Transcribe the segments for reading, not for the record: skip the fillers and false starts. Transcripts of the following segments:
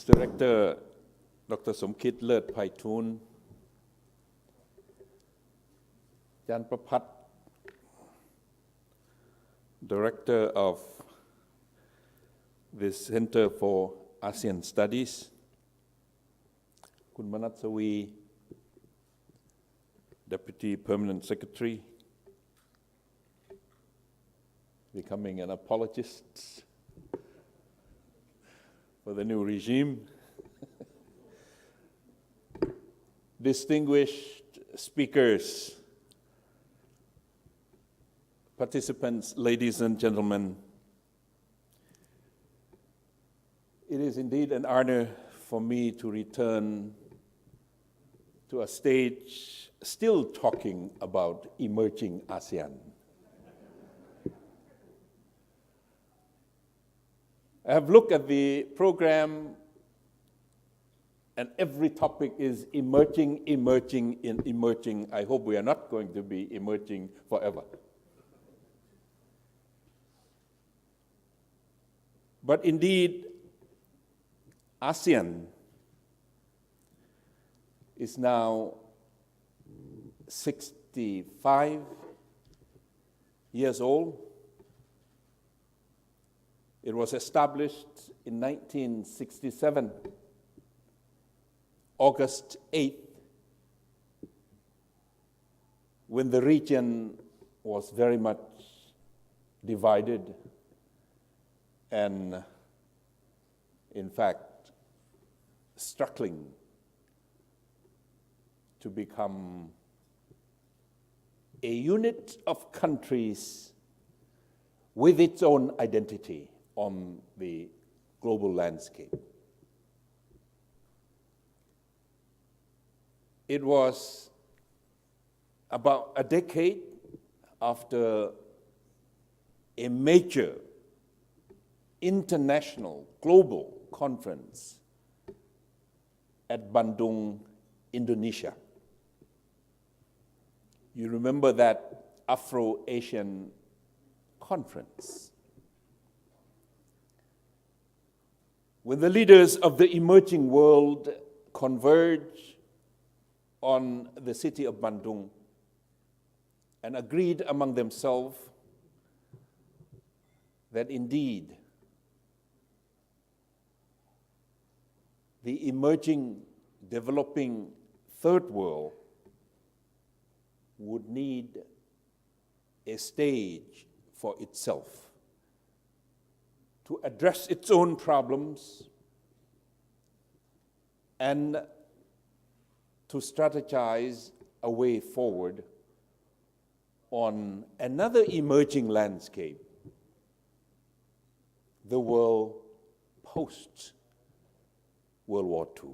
Mr. Rector, Dr. Somkit Lerth Paitun, Jan Prapat, Director of the Center for ASEAN Studies, Kun Manat Sawi, Deputy Permanent Secretary, becoming an apologist for the new regime, distinguished speakers, participants, ladies and gentlemen, it is indeed an honor for me to return to a stage still talking about emerging ASEAN. I have looked at the program, and every topic is emerging. I hope we are not going to be emerging forever. But indeed, ASEAN is now 65 years old. It was established in 1967, August 8th, when the region was very much divided and, in fact, struggling to become a unit of countries with its own identity on the global landscape. It was about a decade after a major international global conference at Bandung, Indonesia. You remember that Afro-Asian conference, when the leaders of the emerging world converged on the city of Bandung and agreed among themselves that indeed the emerging, developing third world would need a stage for itself to address its own problems and to strategize a way forward on another emerging landscape, the world post-World War II.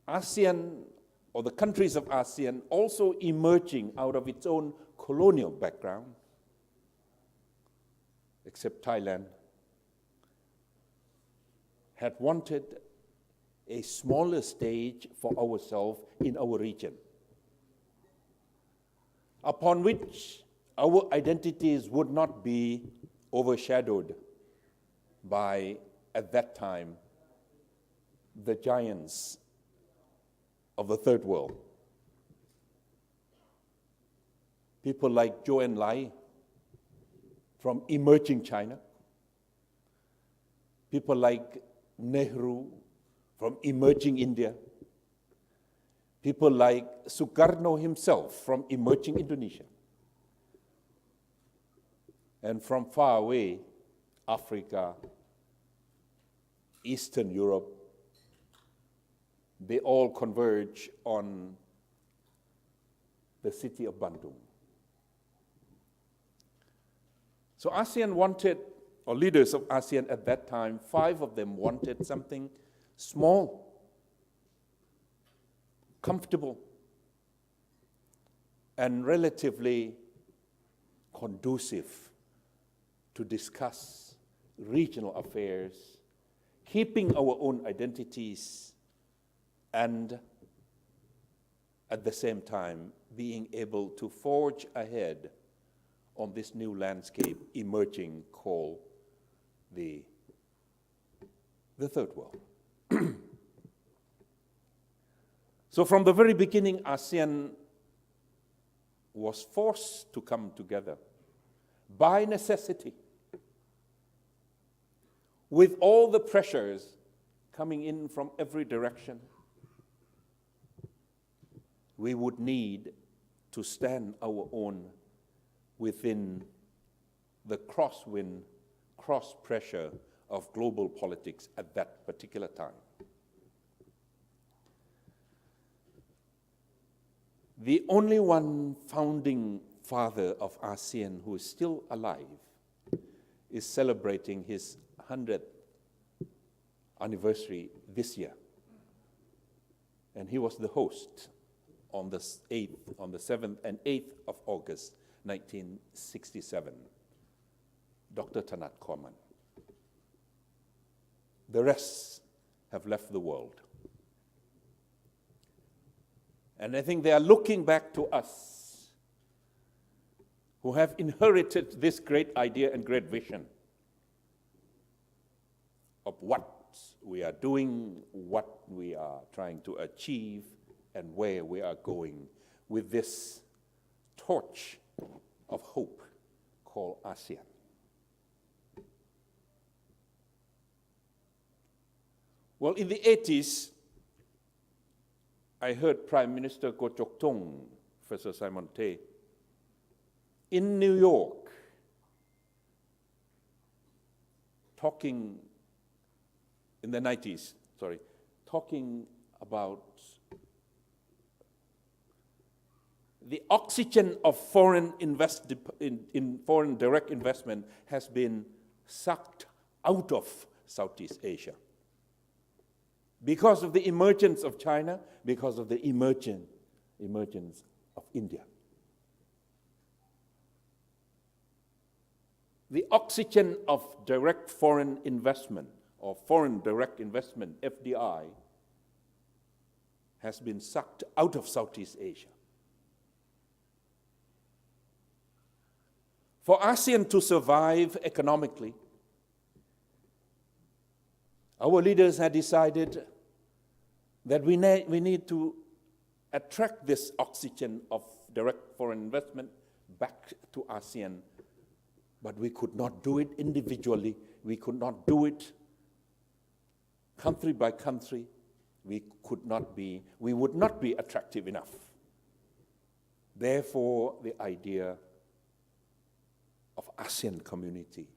ASEAN, or the countries of ASEAN, also emerging out of its own colonial background, except Thailand, had wanted a smaller stage for ourselves in our region, upon which our identities would not be overshadowed by, at that time, the giants of the third world. People like Zhou Enlai from emerging China, people like Nehru from emerging India, people like Sukarno himself from emerging Indonesia, and from far away, Africa, Eastern Europe, they all converge on the city of Bandung. So ASEAN wanted, or leaders of ASEAN at that time, 5 of them wanted something small, comfortable, and relatively conducive to discuss regional affairs, keeping our own identities, and at the same time being able to forge ahead on this new landscape emerging called the third world. So from the very beginning, ASEAN was forced to come together by necessity, with all the pressures coming in from every direction. We would need to stand our own within the crosswind, cross-pressure of global politics at that particular time. The only one founding father of ASEAN who is still alive is celebrating his 100th anniversary this year. And he was the host on the 7th and 8th of August, 1967, Dr. Tanat Korman. The rest have left the world. And I think they are looking back to us who have inherited this great idea and great vision of what we are doing, what we are trying to achieve, and where we are going with this torch of hope called ASEAN. Well, in the 80s, I heard Prime Minister Goh Chok Tong, Professor Simon Tay, in New York, talking in the 90s, talking about the oxygen of foreign foreign direct investment has been sucked out of Southeast Asia because of the emergence of China, because of the emergence of India. The oxygen of direct foreign investment, or foreign direct investment, FDI, has been sucked out of Southeast Asia. For ASEAN to survive economically, our leaders had decided that we need to attract this oxygen of direct foreign investment back to ASEAN. But we could not do it individually. We could not do it country by country. We would not be attractive enough. Therefore, the idea of ASEAN community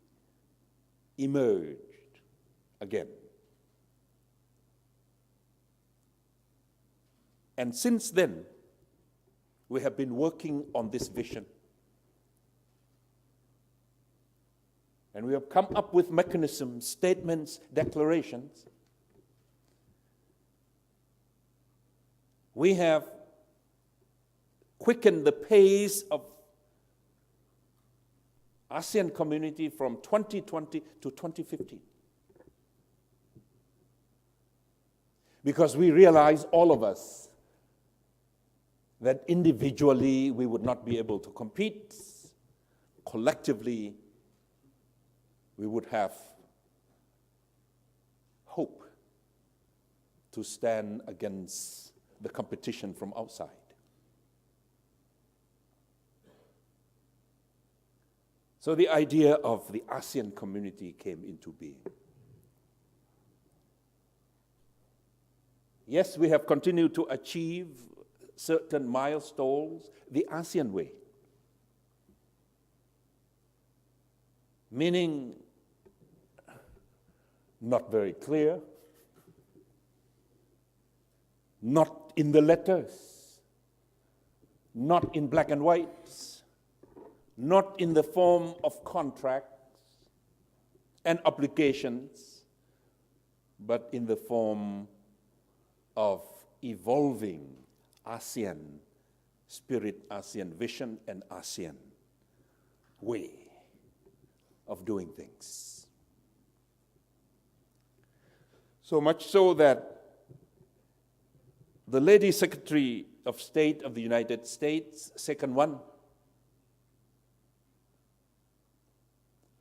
emerged again. And since then, we have been working on this vision. And we have come up with mechanisms, statements, declarations. We have quickened the pace of ASEAN community from 2020 to 2015. Because we realize, all of us, that individually we would not be able to compete. Collectively, we would have hope to stand against the competition from outside. So the idea of the ASEAN community came into being. Yes, we have continued to achieve certain milestones the ASEAN way, meaning not very clear, not in the letters, not in black and whites, not in the form of contracts and obligations, but in the form of evolving ASEAN spirit, ASEAN vision, and ASEAN way of doing things. So much so that the Lady Secretary of State of the United States, second one,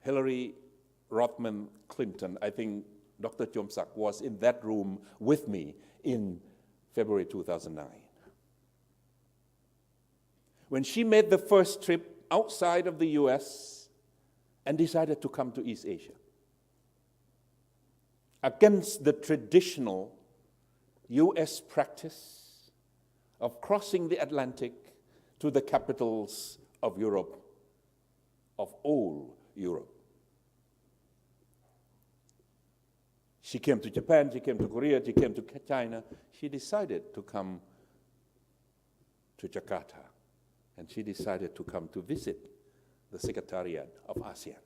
Hillary Rothman Clinton, I think Dr. Chomsak was in that room with me in February 2009. When she made the first trip outside of the US and decided to come to East Asia, against the traditional US practice of crossing the Atlantic to the capitals of Europe, of all Europe. She came to Japan, she came to Korea, she came to China. She decided to come to Jakarta, and she decided to come to visit the Secretariat of ASEAN.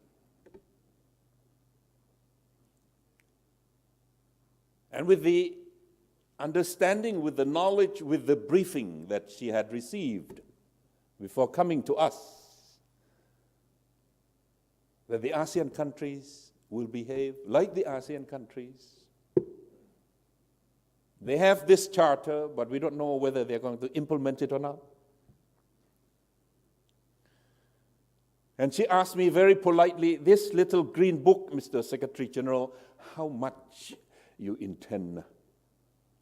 And with the understanding, with the knowledge, with the briefing that she had received before coming to us, that the ASEAN countries will behave like the ASEAN countries. They have this charter, but we don't know whether they're going to implement it or not. And she asked me very politely, this little green book, Mr. Secretary General, how much you intend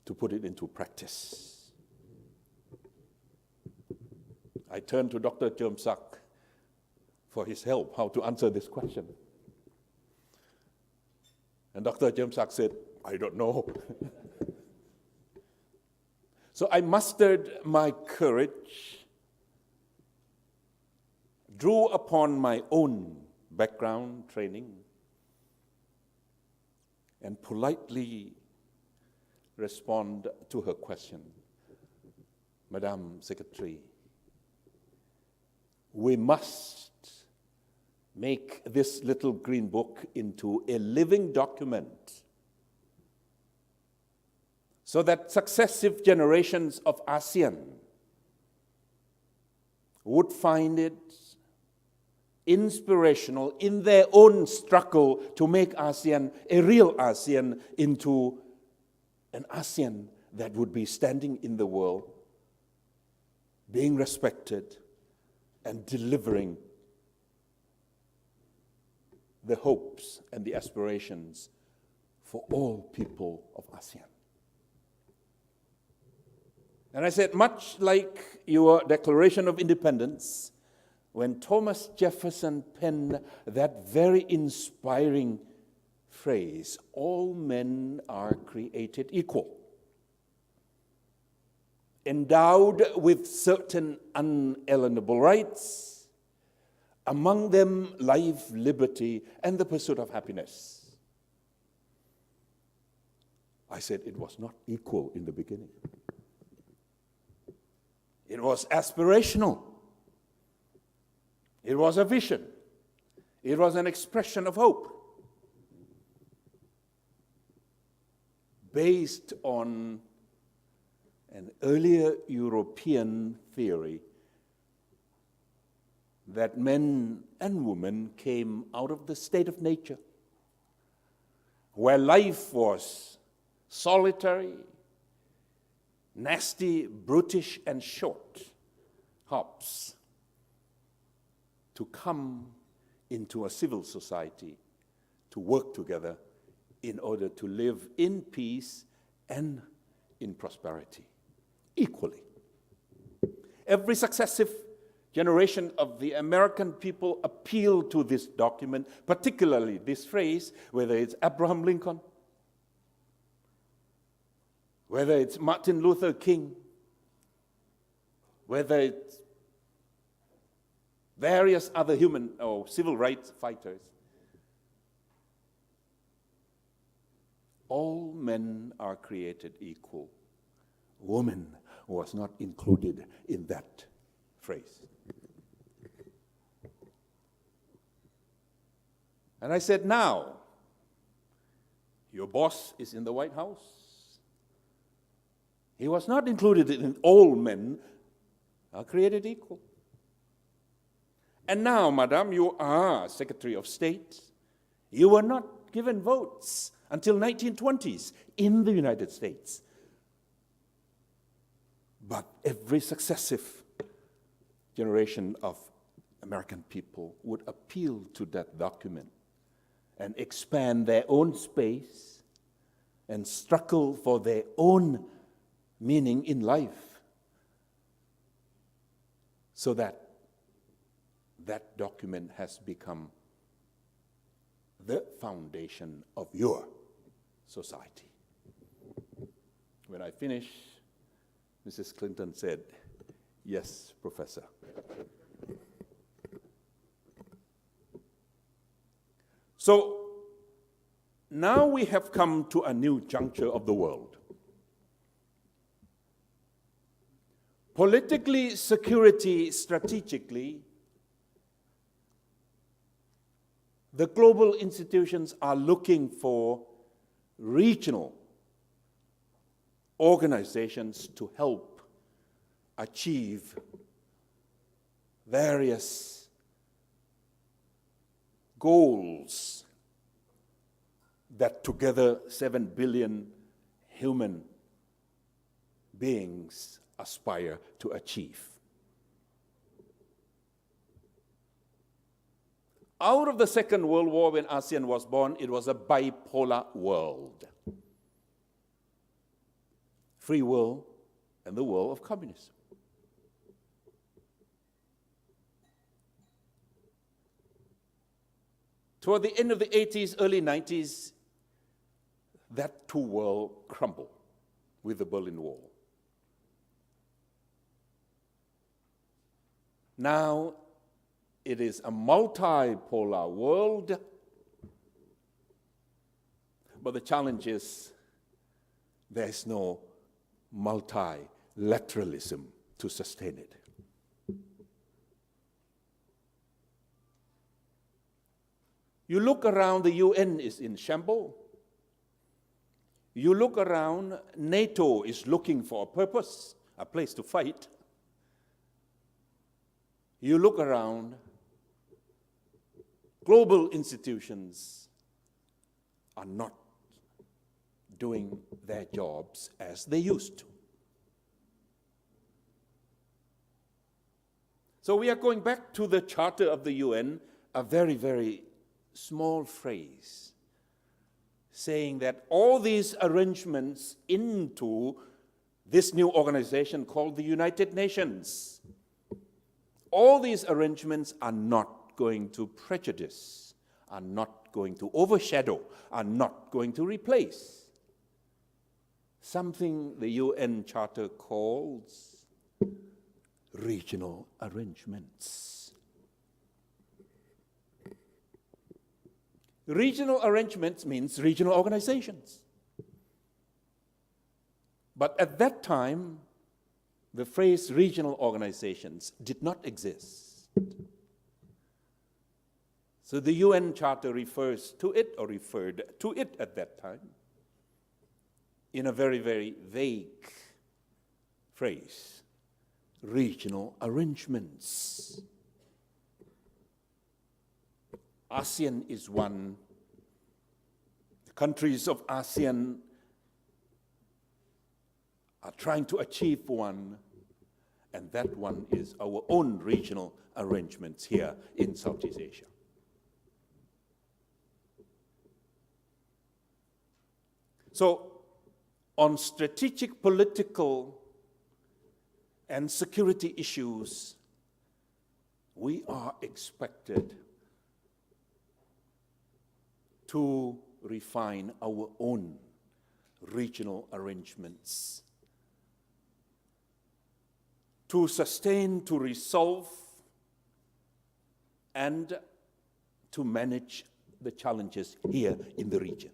to put it into practice? I turned to Dr. Chomsak for his help, how to answer this question. And Dr. Chomsak said, I don't know. So I mustered my courage, drew upon my own background training, and politely respond to her question. Madam Secretary, we must make this little green book into a living document so that successive generations of ASEAN would find it inspirational in their own struggle to make ASEAN a real ASEAN into an ASEAN that would be standing in the world, being respected, and delivering the hopes and the aspirations for all people of ASEAN. And I said, much like your Declaration of Independence, when Thomas Jefferson penned that very inspiring phrase, all men are created equal, endowed with certain unalienable rights, among them life, liberty, and the pursuit of happiness. I said it was not equal in the beginning. It was aspirational. It was a vision. It was an expression of hope based on an earlier European theory that men and women came out of the state of nature, where life was solitary, nasty, brutish, and short hops, to come into a civil society, to work together in order to live in peace and in prosperity, equally. Every successive generation of the American people appealed to this document, particularly this phrase, whether it's Abraham Lincoln, whether it's Martin Luther King, whether it's various other human or civil rights fighters. All men are created equal. Woman was not included in that phrase. And I said, now, your boss is in the White House. He was not included in all men are created equal. And now, Madam, you are Secretary of State. You were not given votes until 1920s in the United States. But every successive generation of American people would appeal to that document and expand their own space and struggle for their own meaning in life, so that that document has become the foundation of your society. When I finished, Mrs. Clinton said, "Yes, Professor." So now we have come to a new juncture of the world. Politically, security, strategically, the global institutions are looking for regional organizations to help achieve various goals that together 7 billion human beings aspire to achieve. Out of the Second World War, when ASEAN was born, it was a bipolar world. Free world and the world of communism. Toward the end of the 80s, early 90s, that two worlds crumbled with the Berlin Wall. Now it is a multipolar world, but the challenge is there's no multilateralism to sustain it. You look around, the UN is in shambles. You look around, NATO is looking for a purpose, a place to fight. You look around, global institutions are not doing their jobs as they used to. So we are going back to the Charter of the UN, a very, very small phrase saying that all these arrangements into this new organization called the United Nations, all these arrangements are not going to prejudice, are not going to overshadow, are not going to replace something the UN Charter calls regional arrangements. Regional arrangements means regional organizations. But at that time, the phrase regional organizations did not exist. So the UN Charter refers to it, or referred to it at that time, in a very, very vague phrase: regional arrangements. ASEAN is one. The countries of ASEAN are trying to achieve one, and that one is our own regional arrangements here in Southeast Asia. So, on strategic, political, and security issues, we are expected to refine our own regional arrangements, to sustain, to resolve, and to manage the challenges here in the region.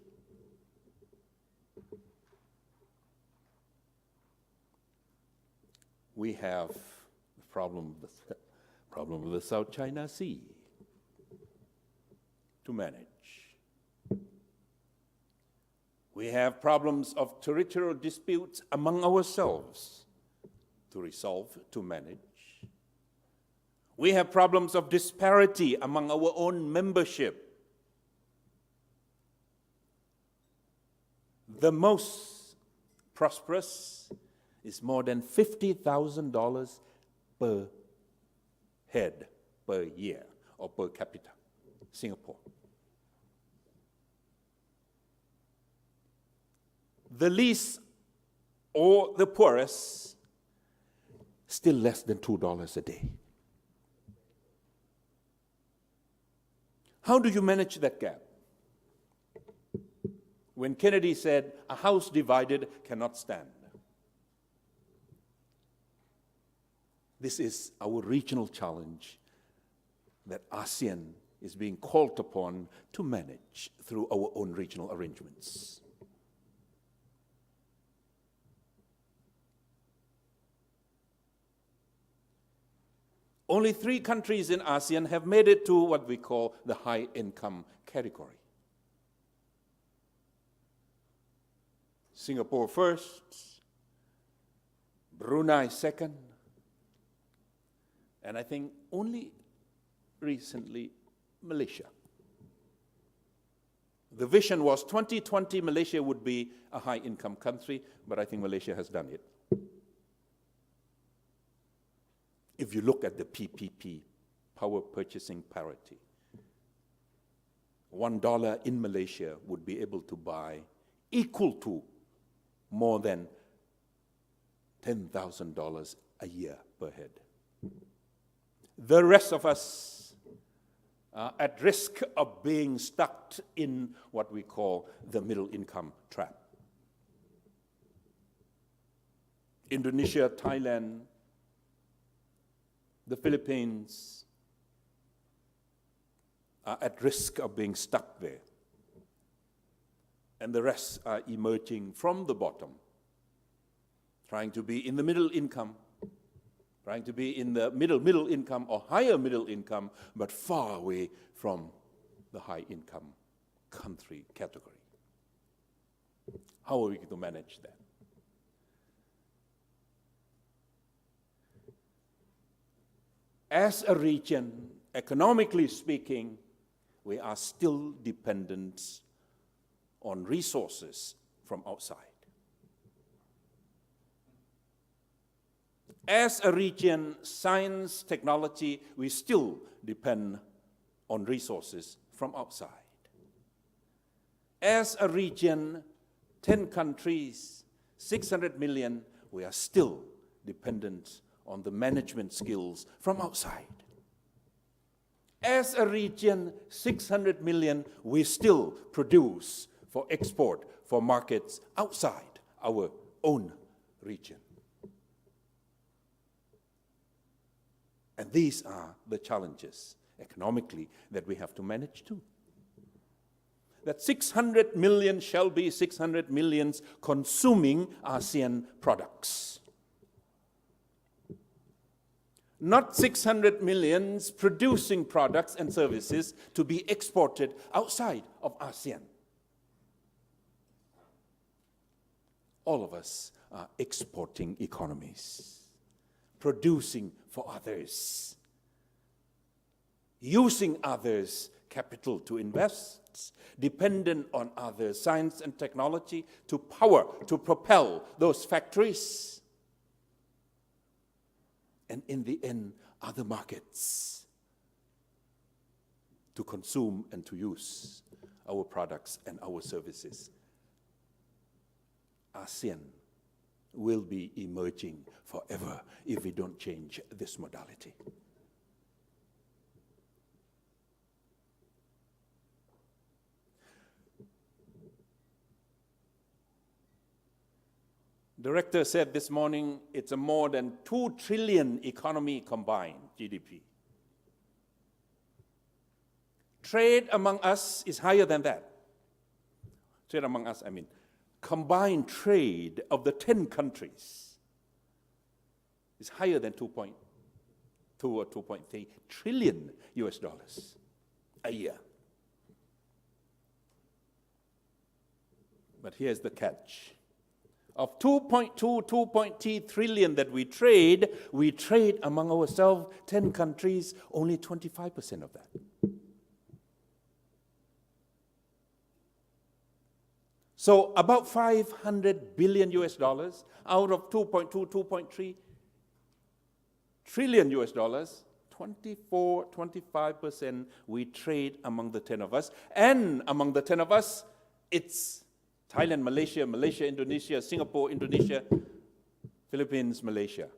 We have the problem with the South China Sea to manage. We have problems of territorial disputes among ourselves to resolve, to manage. We have problems of disparity among our own membership. The most prosperous is more than $50,000 per head per year, or per capita, Singapore. the least or the poorest, still less than $2 a day. How do you manage that gap? When Kennedy said, "A house divided cannot stand." This is our regional challenge that ASEAN is being called upon to manage through our own regional arrangements. Only 3 countries in ASEAN have made it to what we call the high-income category. Singapore first, Brunei second, and I think only recently Malaysia. The vision was 2020 Malaysia would be a high-income country, but I think Malaysia has done it. If you look at the PPP, power purchasing parity, $1 in Malaysia would be able to buy equal to more than $10,000 a year per head. The rest of us are at risk of being stuck in what we call the middle income trap. Indonesia, Thailand, the Philippines are at risk of being stuck there. And the rest are emerging from the bottom, trying to be in the middle income, trying to be in the middle income or higher middle income, but far away from the high income country category. How are we going to manage that? As a region, economically speaking, we are still dependent on resources from outside. As a region, science, technology, we still depend on resources from outside. As a region, 10 countries, 600 million, we are still dependent on the management skills from outside. As a region, 600 million, we still produce for export, for markets outside our own region. And these are the challenges economically that we have to manage too. That 600 million shall be 600 millions consuming ASEAN products. Not 600 millions producing products and services to be exported outside of ASEAN. All of us are exporting economies, producing for others, using others' capital to invest, dependent on others' science and technology to power, to propel those factories. And in the end, other markets to consume and to use our products and our services. ASEAN will be emerging forever if we don't change this modality. Director said this morning it's a more than 2 trillion economy combined, GDP. Trade among us is higher than that. Trade among us, I mean, combined trade of the 10 countries is higher than 2.2 or 2.3 trillion US dollars a year. But here's the catch. Of 2.2, 2.3 trillion that we trade among ourselves, 10 countries, only 25% of that. So about 500 billion US dollars out of 2.2, 2.3 trillion US dollars, 24, 25% we trade among the 10 of us. And among the 10 of us, it's Thailand, Malaysia, Malaysia, Indonesia, Singapore, Indonesia, Philippines, Malaysia.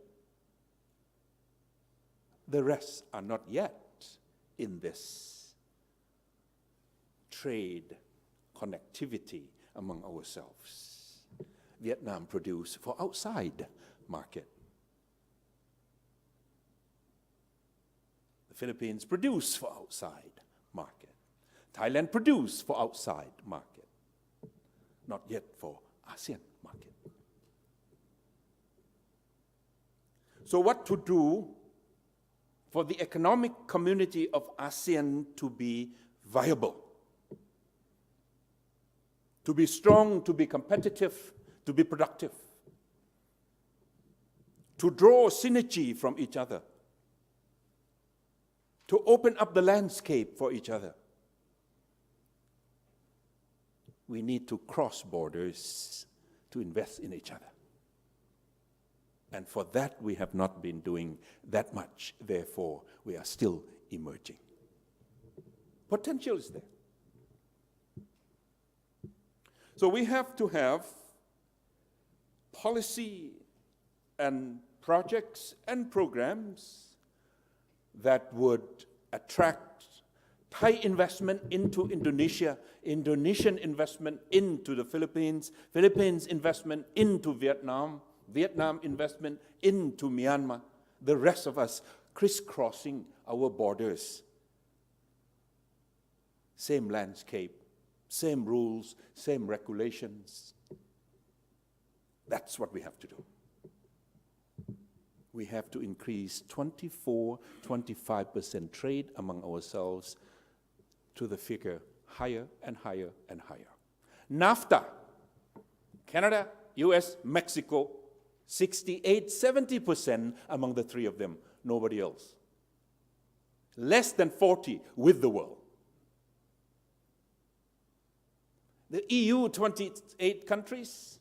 The rest are not yet in this trade connectivity among ourselves. Vietnam produce for outside market. The Philippines produce for outside market. Thailand produce for outside market. Not yet for ASEAN market. So what to do for the economic community of ASEAN to be viable, to be strong, to be competitive, to be productive, to draw synergy from each other, to open up the landscape for each other. We need to cross borders to invest in each other. And for that, we have not been doing that much. Therefore, we are still emerging. Potential is there. So we have to have policy and projects and programs that would attract Thai investment into Indonesia, Indonesian investment into the Philippines, Philippines investment into Vietnam, Vietnam investment into Myanmar, the rest of us crisscrossing our borders. Same landscape, same rules, same regulations. That's what we have to do. We have to increase 24-25% trade among ourselves to the figure higher and higher and higher. NAFTA, Canada, US, Mexico, 68-70% among the three of them, nobody else. Less than 40 with the world. The EU, 28 countries,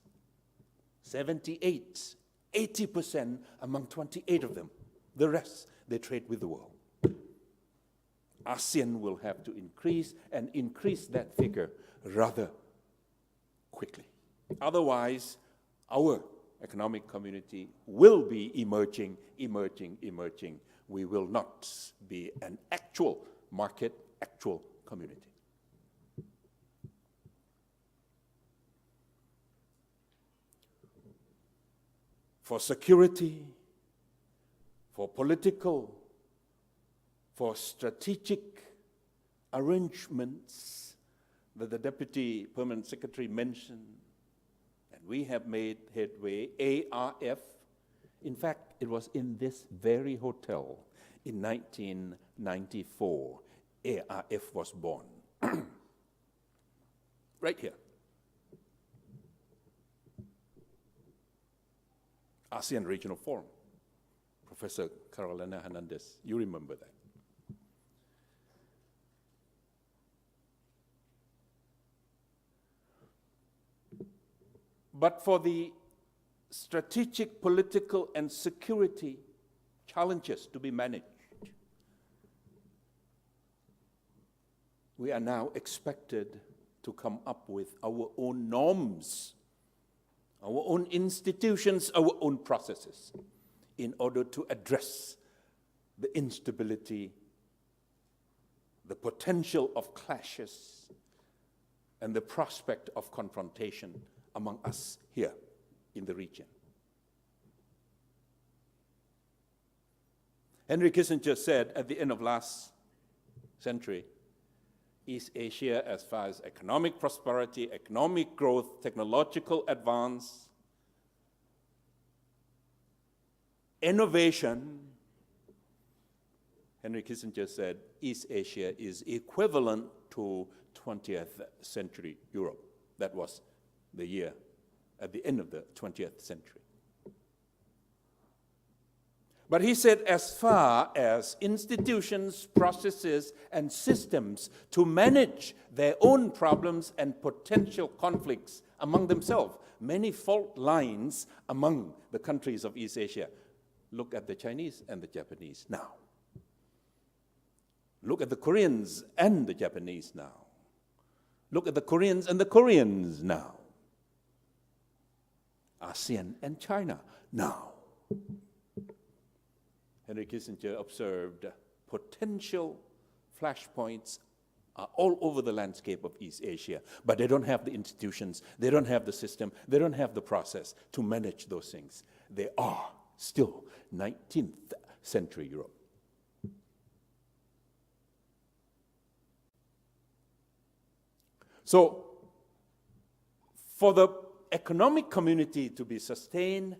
78, 80% among 28 of them. The rest, they trade with the world. ASEAN will have to increase and increase that figure rather quickly. Otherwise, our economic community will be emerging. We will not be an actual market, actual community. For security, for political, for strategic arrangements that the Deputy Permanent Secretary mentioned, and we have made headway, ARF. In fact, it was in this very hotel in 1994, ARF was born. Right here. ASEAN Regional Forum. Professor Carolina Hernandez, you remember that. But for the strategic, political, and security challenges to be managed, we are now expected to come up with our own norms, our own institutions, our own processes, in order to address the instability, the potential of clashes, and the prospect of confrontation among us here in the region. Henry Kissinger said at the end of last century, East Asia, as far as economic prosperity, economic growth, technological advance, innovation, Henry Kissinger said, East Asia is equivalent to 20th century Europe. That was the year at the end of the 20th century. But he said, as far as institutions, processes, and systems to manage their own problems and potential conflicts among themselves, many fault lines among the countries of East Asia. Look at the Chinese and the Japanese now. Look at the Koreans and the Japanese now. Look at the Koreans and the Koreans now. ASEAN and China now. Henry Kissinger observed potential flashpoints are all over the landscape of East Asia, but they don't have the institutions, they don't have the system, they don't have the process to manage those things. They are still 19th century Europe. So, for the economic community to be sustained,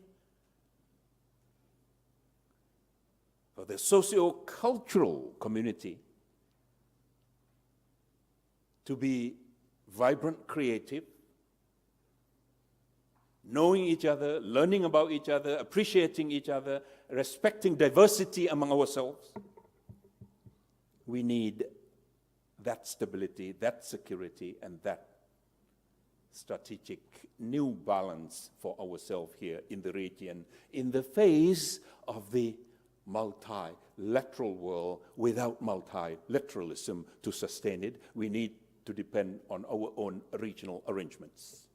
for the socio-cultural community to be vibrant, creative, knowing each other, learning about each other, appreciating each other, respecting diversity among ourselves, we need that stability, that security, and that strategic new balance for ourselves here in the region in the face of the multilateral world. Without multilateralism to sustain it, we need to depend on our own regional arrangements.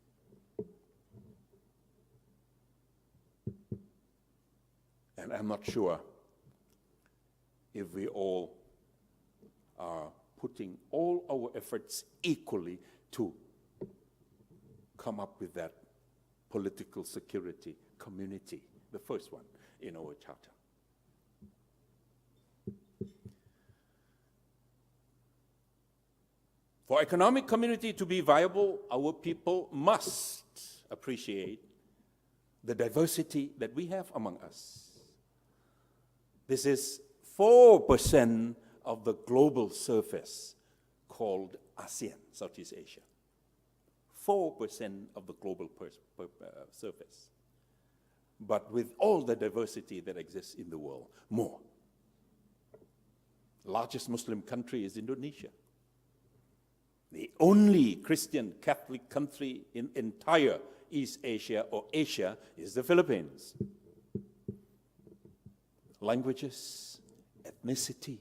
And I'm not sure if we all are putting all our efforts equally to come up with that political security community, the first one in our charter. For economic community to be viable, our people must appreciate the diversity that we have among us. This is 4% of the global surface called ASEAN, Southeast Asia. 4% of the global surface. But with all the diversity that exists in the world, more. Largest Muslim country is Indonesia. The only Christian Catholic country in entire East Asia or Asia is the Philippines. Languages, ethnicity,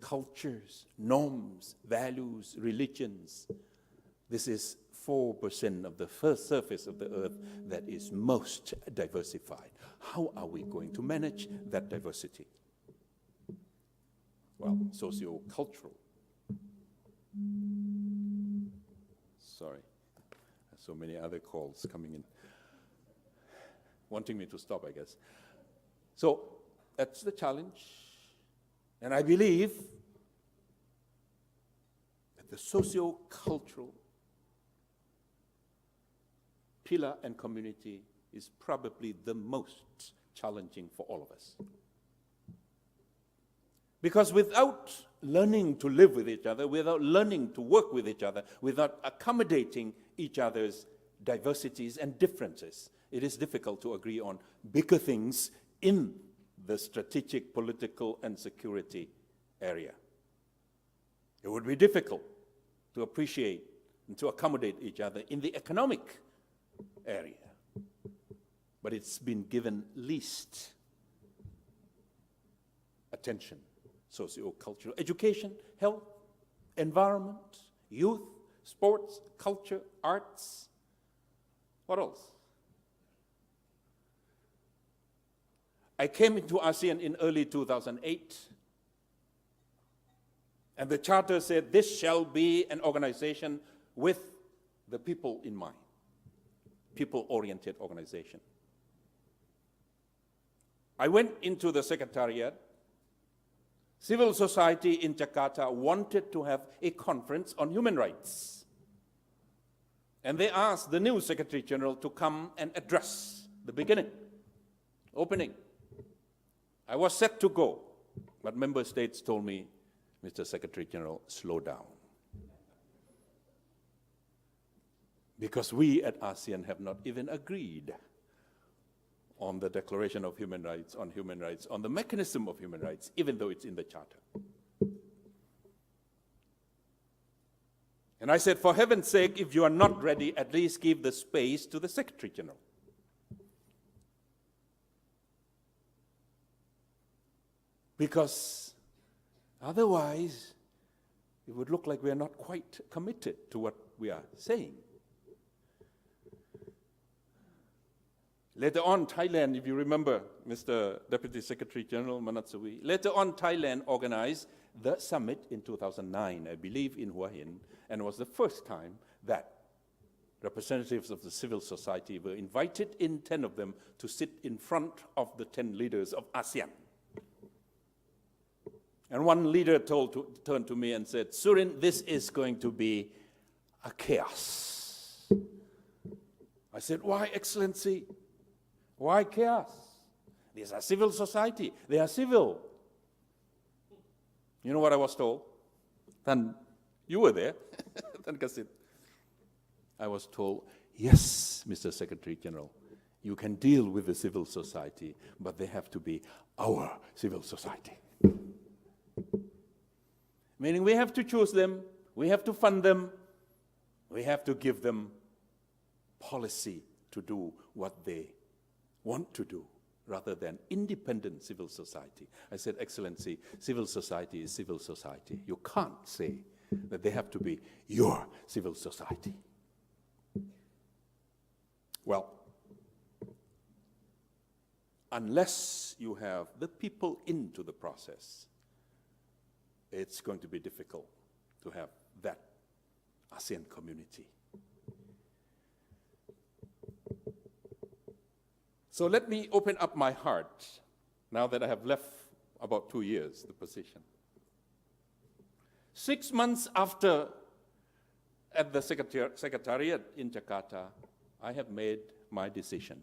cultures, norms, values, religions. This is 4% of the first surface of the earth that is most diversified. How are we going to manage that diversity? Well, socio-cultural. Sorry, so many other calls coming in, wanting me to stop, I guess. So that's the challenge. And I believe that the socio-cultural pillar and community is probably the most challenging for all of us. Because without learning to live with each other, without learning to work with each other, without accommodating each other's diversities and differences, it is difficult to agree on bigger things in the strategic, political, and security area. It would be difficult to appreciate and to accommodate each other in the economic area. But it's been given least attention. Socio-cultural education, health, environment, youth, sports, culture, arts. What else? I came into ASEAN in early 2008, and the charter said this shall be an organization with the people in mind, people-oriented organization. I went into the secretariat. Civil society in Jakarta wanted to have a conference on human rights. And they asked the new Secretary General to come and address the beginning, opening. I was set to go, but member states told me, Mr. Secretary General, slow down. Because we at ASEAN have not even agreed on the Declaration of Human Rights, on the mechanism of human rights, even though it's in the Charter. And I said, for heaven's sake, if you are not ready, at least give the space to the Secretary General. Because otherwise, it would look like we are not quite committed to what we are saying. Later on, Thailand, if you remember, Mr. Deputy Secretary General Manatsui, later on, Thailand organized the summit in 2009, I believe, in Hua Hin, and it was the first time that representatives of the civil society were invited, in 10 of them, to sit in front of the 10 leaders of ASEAN. And one leader turned to me and said, Surin, this is going to be a chaos. I said, why, Excellency? Why chaos? These are civil society. They are civil. You know what I was told? Then you were there. Then Kasit. I was told, yes, Mr. Secretary General, you can deal with the civil society, but they have to be our civil society. Meaning we have to choose them, we have to fund them, we have to give them policy to do what they want to do, rather than independent civil society. I said, Excellency, civil society is civil society. You can't say that they have to be your civil society. Well, unless you have the people into the process, it's going to be difficult to have that ASEAN community. So let me open up my heart, now that I have left about 2 years the position. 6 months after, at the Secretariat in Jakarta, I have made my decision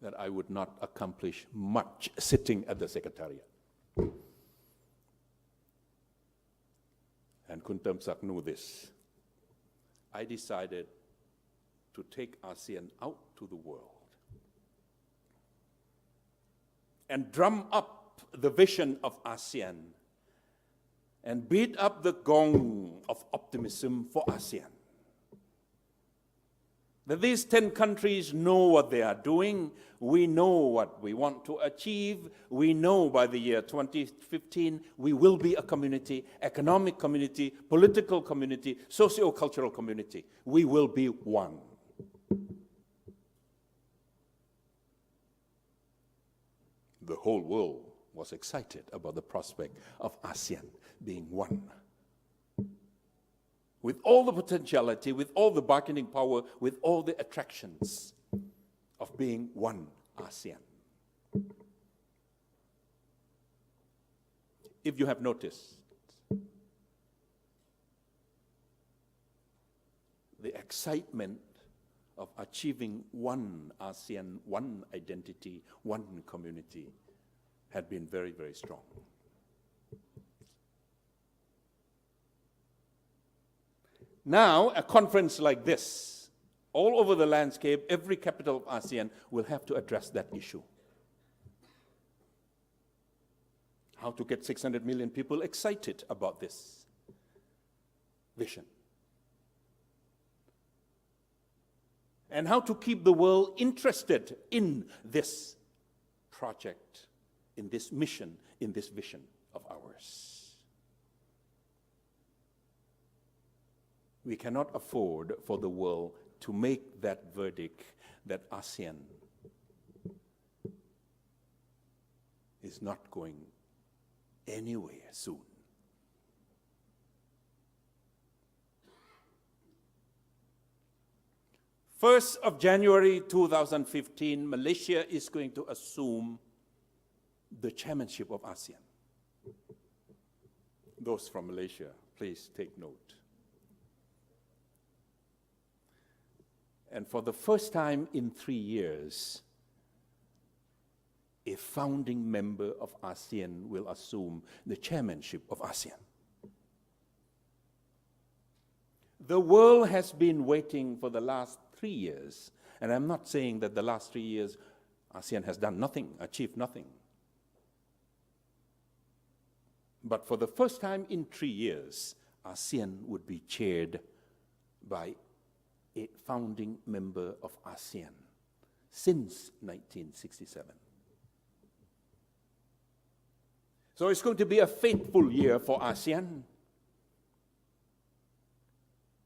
that I would not accomplish much sitting at the Secretariat. And Kun Termsak knew this. I decided to take ASEAN out to the world and drum up the vision of ASEAN and beat up the gong of optimism for ASEAN. That these 10 countries know what they are doing, we know what we want to achieve, we know by the year 2015 we will be a community, economic community, political community, socio-cultural community. We will be one. The whole world was excited about the prospect of ASEAN being one. With all the potentiality, with all the bargaining power, with all the attractions of being one ASEAN. If you have noticed, the excitement of achieving one ASEAN, one identity, one community had been very, very strong. Now, a conference like this, all over the landscape, every capital of ASEAN will have to address that issue. How to get 600 million people excited about this vision. And how to keep the world interested in this project, in this mission, in this vision of ours. We cannot afford for the world to make that verdict that ASEAN is not going anywhere soon. First of January 2015, Malaysia is going to assume the chairmanship of ASEAN. Those from Malaysia, please take note. And for the first time in 3 years, a founding member of ASEAN will assume the chairmanship of ASEAN. The world has been waiting for the last 3 years, and I'm not saying that the last 3 years ASEAN has done nothing, achieved nothing. But for the first time in 3 years, ASEAN would be chaired by a founding member of ASEAN since 1967. So it's going to be a fateful year for ASEAN.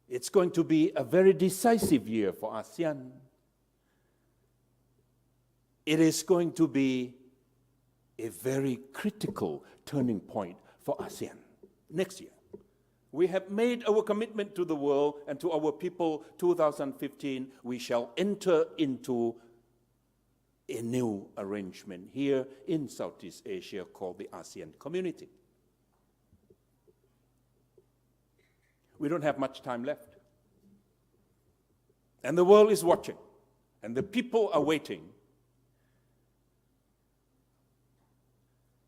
It's going to be a very decisive year for ASEAN. it is going to be a very critical turning point for ASEAN next year. We have made our commitment to the world and to our people. 2015, we shall enter into a new arrangement here in Southeast Asia called the ASEAN Community. We don't have much time left. And the world is watching, and the people are waiting.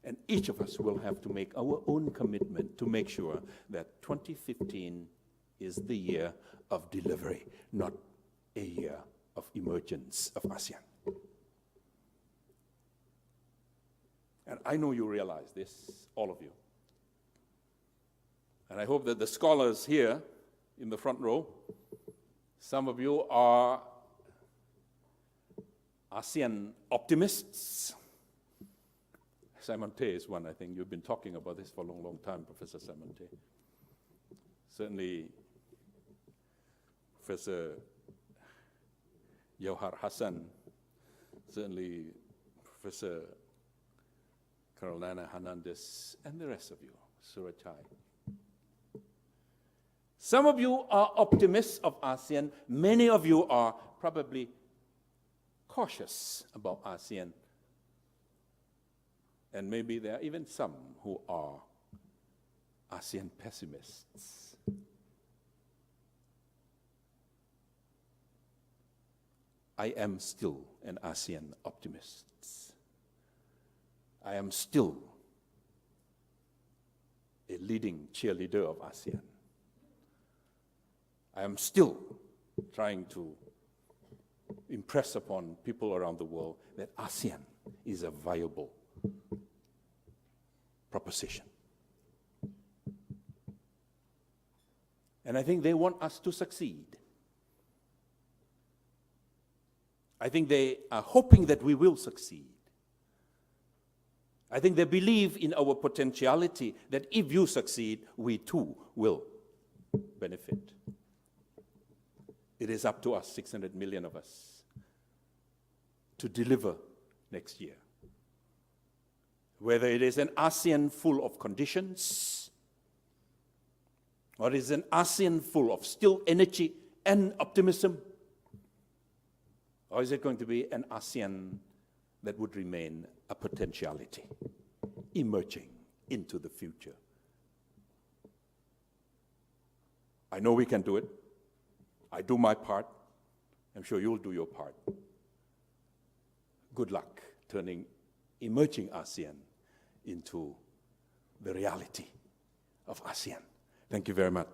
And each of us will have to make our own commitment to make sure that 2015 is the year of delivery, not a year of emergence of ASEAN. And I know you realize this, all of you. And I hope that the scholars here in the front row, some of you are ASEAN optimists. Simon Tay is one, I think. You've been talking about this for a long, long time, Professor Simon Tay. Certainly, Professor Jauhar Hassan, certainly Professor Carolina Hernandez, and the rest of you, Surachai. Some of you are optimists of ASEAN. Many of you are probably cautious about ASEAN. And maybe there are even some who are ASEAN pessimists. I am still an ASEAN optimist. I am still a leading cheerleader of ASEAN. I am still trying to impress upon people around the world that ASEAN is a viable proposition. And I think they want us to succeed. I think they are hoping that we will succeed. I think they believe in our potentiality, that if you succeed, we too will benefit. It is up to us, 600 million of us, to deliver next year. Whether it is an ASEAN full of conditions, or it is an ASEAN full of still energy and optimism, or is it going to be an ASEAN that would remain a potentiality, emerging into the future? I know we can do it. I do my part. I'm sure you'll do your part. Good luck turning emerging ASEAN into the reality of ASEAN. Thank you very much.